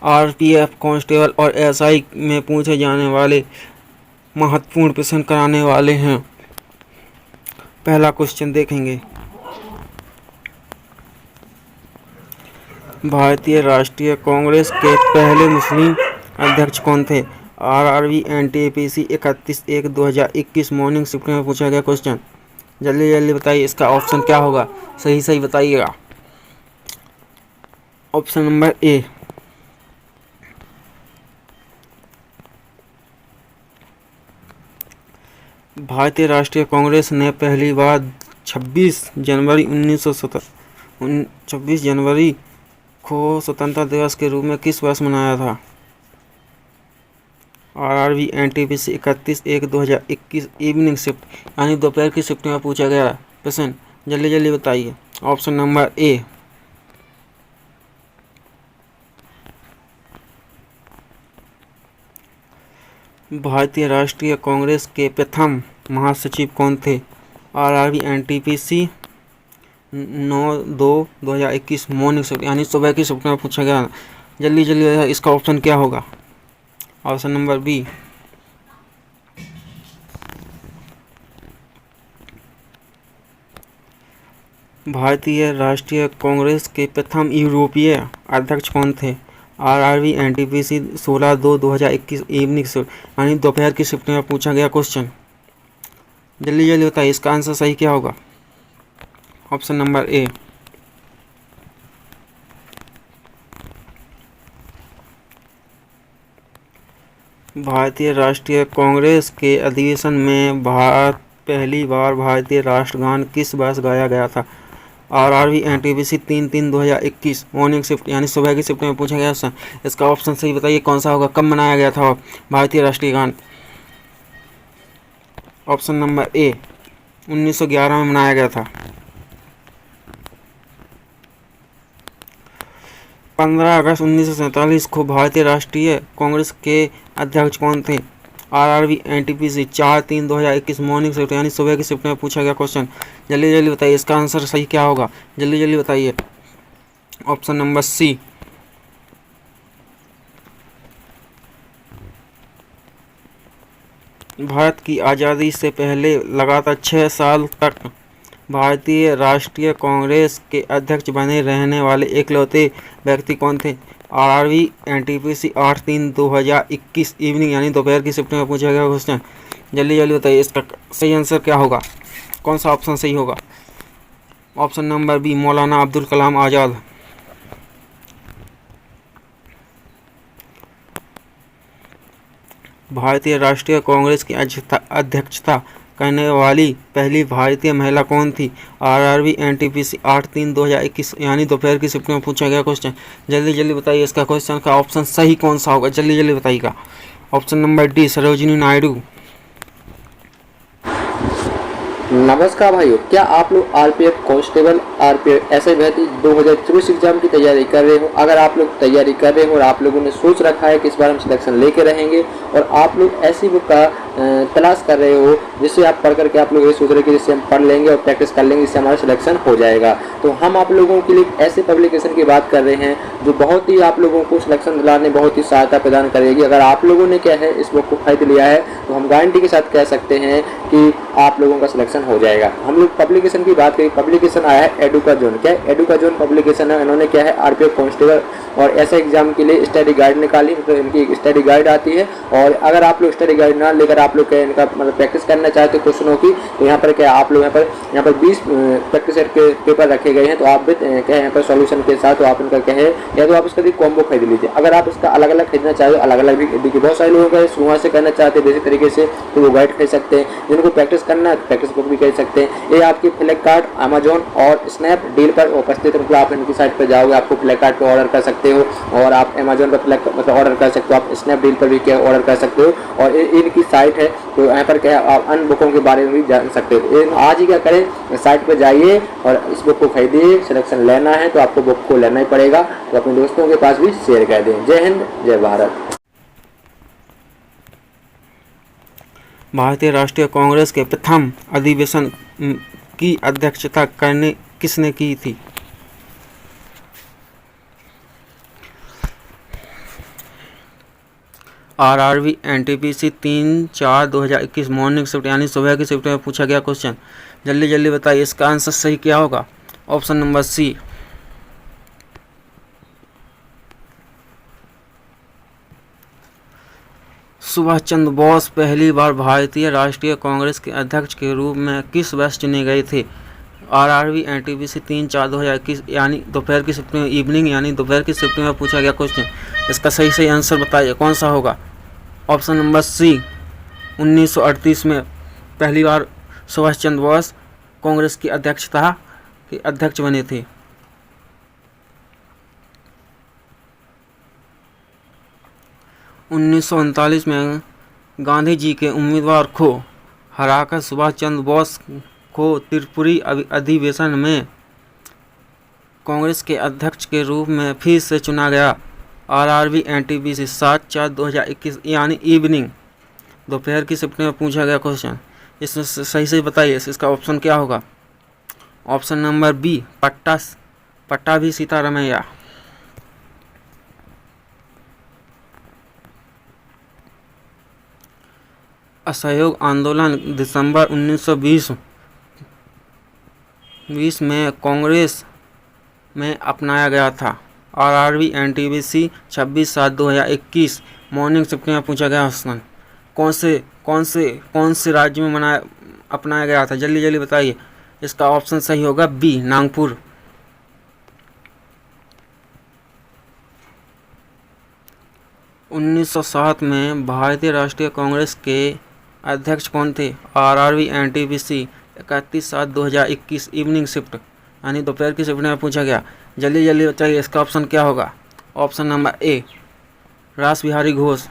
RPF constable और SI में पूछे जाने वाले महत्वपूर्ण प्रश्न कराने वाले हैं। पहला क्वेश्चन देखेंगे, भारतीय राष्ट्रीय कांग्रेस के पहले मुस्लिम अध्यक्ष कौन थे? आरआरबी एनटीपीसी 31/1/2021 मॉर्निंग शिफ्ट में पूछा गया क्वेश्चन। जल्दी जल्दी बताइए, इसका ऑप्शन क्या होगा? सही सही बताइएगा। ऑप्शन नंबर ए, भारतीय राष्ट्रीय कांग्रेस ने पहली बार 26 जनवरी को स्वतंत्रता दिवस के रूप में किस वर्ष मनाया था? आरआरबी एनटीपीसी 31/1/2021 इवनिंग शिफ्ट यानी दोपहर की शिफ्ट में पूछा गया प्रश्न। जल्दी जल्दी बताइए। ऑप्शन नंबर ए, भारतीय राष्ट्रीय कांग्रेस के प्रथम महासचिव कौन थे? आरआरबी एनटीपीसी 9/2/2021 मॉर्निंग शिफ्ट यानी सुबह की शिफ्ट में पूछा गया। जल्दी जल्दी, इसका ऑप्शन क्या होगा? ऑप्शन नंबर बी, भारतीय राष्ट्रीय कांग्रेस के प्रथम यूरोपीय अध्यक्ष कौन थे? आरआरबी एनटीपीसी 16/2/2021 इवनिंग शिफ्ट यानी दोपहर की शिफ्ट में पूछा गया क्वेश्चन। जल्दी जल्दी बताइए, इसका आंसर सही क्या होगा? ऑप्शन नंबर ए, भारतीय राष्ट्रीय कांग्रेस के अधिवेशन में पहली बार भारतीय राष्ट्रगान किस वर्ष गाया गया था? आरआरबी एनटीपीसी 3/3/2021 मॉर्निंग शिफ्ट यानी सुबह की शिफ्ट में पूछा गया था। इसका ऑप्शन सही बताइए, कौन सा होगा? कब मनाया गया था भारतीय राष्ट्रीय गान? ऑप्शन नंबर ए, 1911 में मनाया गया था। 15 अगस्त 1947 को भारतीय राष्ट्रीय कांग्रेस के अध्यक्ष कौन थे? आरआरबी एनटीपीसी 4/3/2021 मॉर्निंग शिफ्ट यानी सुबह की शिफ्ट में पूछा गया क्वेश्चन। जल्दी जल्दी बताइए, इसका आंसर सही क्या होगा? जल्दी जल्दी बताइए। ऑप्शन नंबर सी, भारत की आज़ादी से पहले लगातार 6 साल तक भारतीय राष्ट्रीय कांग्रेस के अध्यक्ष बने रहने वाले इकलौते व्यक्ति कौन थे? आरआरबी एनटीपीसी 8/3/2021 इवनिंग यानी दोपहर की शिफ्ट में पूछा गया क्वेश्चन। जल्दी जल्दी बताइए, इसका सही आंसर क्या होगा? कौन सा ऑप्शन सही होगा? ऑप्शन नंबर बी, मौलाना अब्दुल कलाम आज़ाद। भारतीय राष्ट्रीय कांग्रेस की अध्यक्षता करने वाली पहली भारतीय महिला कौन थी? आरआरबी एनटीपीसी 8/3/2021 यानी दोपहर की शिफ्ट में पूछा गया क्वेश्चन। जल्दी जल्दी बताइए, इसका क्वेश्चन का ऑप्शन सही कौन सा होगा? जल्दी जल्दी बताइएगा। Option number D, Sarojini Naidu. नमस्कार भाइयों, क्या आप लोग आरपीएफ कांस्टेबल आरपीएफ एसआई भर्ती 2024 एग्जाम की तैयारी कर रहे हो? अगर आप लोग तैयारी कर रहे हो और आप लोगों ने सोच रखा है कि इस बार हम सिलेक्शन लेके रहेंगे और आप लोग ऐसी बुक का तलाश कर रहे हो जिससे आप पढ़ करके आप लोग ये सोच रहे हो कि जिससे हम पढ़ लेंगे और प्रैक्टिस कर लेंगे, इससे हमारा सिलेक्शन हो जाएगा, तो हम आप लोगों के लिए ऐसे पब्लिकेशन की बात कर रहे हैं जो बहुत ही आप लोगों को सिलेक्शन दिलाने बहुत ही सहायता प्रदान करेगी। अगर आप लोगों ने क्या है इस बुक को खरीद लिया है तो हम गारंटी के साथ कह सकते हैं कि आप लोगों का सिलेक्शन हो जाएगा। हम लोग पब्लिकेशन की बात करें, पब्लिकेशन आया है एडुका जोन। क्या है? एडुका जोन पब्लिकेशन है। इन्होंने क्या है आरपीएफ कांस्टेबल और ऐसे एग्जाम के लिए स्टडी गाइड निकाली, मतलब इनकी एक स्टडी गाइड आती है। और अगर आप लोग स्टडी गाइड ना लेकर आप लोग क्या इनका मतलब प्रैक्टिस करना चाहते हो क्वेश्चनों की, तो यहाँ पर क्या आप लोग यहाँ पर 20 प्रैक्टिस के पेपर रखे गए हैं, तो आप भी क्या यहाँ पर सॉल्यूशन के साथ तो आप इनका क्या है या तो आप इसका कॉम्बो खरीद लीजिए। अगर आप इसका अलग अलग खरीदना चाहते हो, अलग अलग भी देखिए बहुत सारे लोगों का शुरुआत से करना चाहते हैं बेसिक तरीके से, तो वो गाइड खरीद सकते हैं। जिनको प्रैक्टिस करना है प्रैक्टिस बुक भी खरीद सकते हैं। ये आपकी फ्लिपकार्ट, अमेजोन और स्नैपडील पर उपस्थित है, मतलब आप इनकी साइट पर जाओगे आपको फ्लिपकार्ट पर ऑर्डर कर सकते हो और आप अमेजोन पर मतलब ऑर्डर कर सकते हो, आप स्नैपडील पर भी क्या ऑर्डर कर सकते हो। और इनकी साइट है तो यहाँ पर क्या आप अन्य बुकों के बारे में भी जान सकते हो। आज ही क्या करें, साइट पर जाइए और इस बुक को खरीदिए। सिलेक्शन लेना है तो आपको बुक को लेना ही पड़ेगा, तो अपने दोस्तों के पास भी शेयर कर दें। जय हिंद, जय भारत। भारतीय राष्ट्रीय कांग्रेस के प्रथम अधिवेशन की अध्यक्षता किसने की थी? आरआरबी एनटीपीसी 3/4/2021 मॉर्निंग शिफ्ट यानी सुबह की शिफ्ट में पूछा गया क्वेश्चन। जल्दी जल्दी बताइए इसका आंसर सही क्या होगा। Option number C. Subhash Chandra Bose पहली बार भारतीय राष्ट्रीय कांग्रेस के अध्यक्ष के रूप में किस वर्ष चुने गए थे। आरआरबी एनटीपीसी 3/4/2021 यानी दोपहर की शिफ्ट में, इवनिंग यानी दोपहर की शिफ्ट में पूछा गया क्वेश्चन। इसका सही आंसर बताइए कौन सा होगा। ऑप्शन नंबर सी। 1938 में पहली बार सुभाष चंद्र बोस कांग्रेस की अध्यक्षता के अध्यक्ष बने थे। उन्नीस में गांधी जी के उम्मीदवार को हराकर सुभाष चंद्र बोस को त्रिपुरी अधिवेशन में कांग्रेस के अध्यक्ष के रूप में फिर से चुना गया। आरआरबी एनटीपीसी 7/4/2021 यानी इवनिंग दोपहर की शिफ्ट में पूछा गया क्वेश्चन। इसमें सही बताइए इसका ऑप्शन क्या होगा। Option number B Pattabhi Sitaramayya. असहयोग आंदोलन दिसंबर 1920 में कांग्रेस में अपनाया गया था। आरआरबी एनटीपीसी 26/7/2021 मॉर्निंग शिफ्ट में पूछा गया क्वेश्चन। कौन से राज्य में अपनाया गया था। जल्दी जल्दी बताइए इसका ऑप्शन सही होगा बी नागपुर। उन्नीस सौ 7 में भारतीय राष्ट्रीय कांग्रेस के अध्यक्ष कौन थे। आरआरबी एनटीपीसी 31/7/2021 इवनिंग शिफ्ट यानी दोपहर की शिफ्ट में पूछा गया। जल्दी जल्दी बताइए इसका ऑप्शन क्या होगा। ऑप्शन नंबर ए रास बिहारी घोष।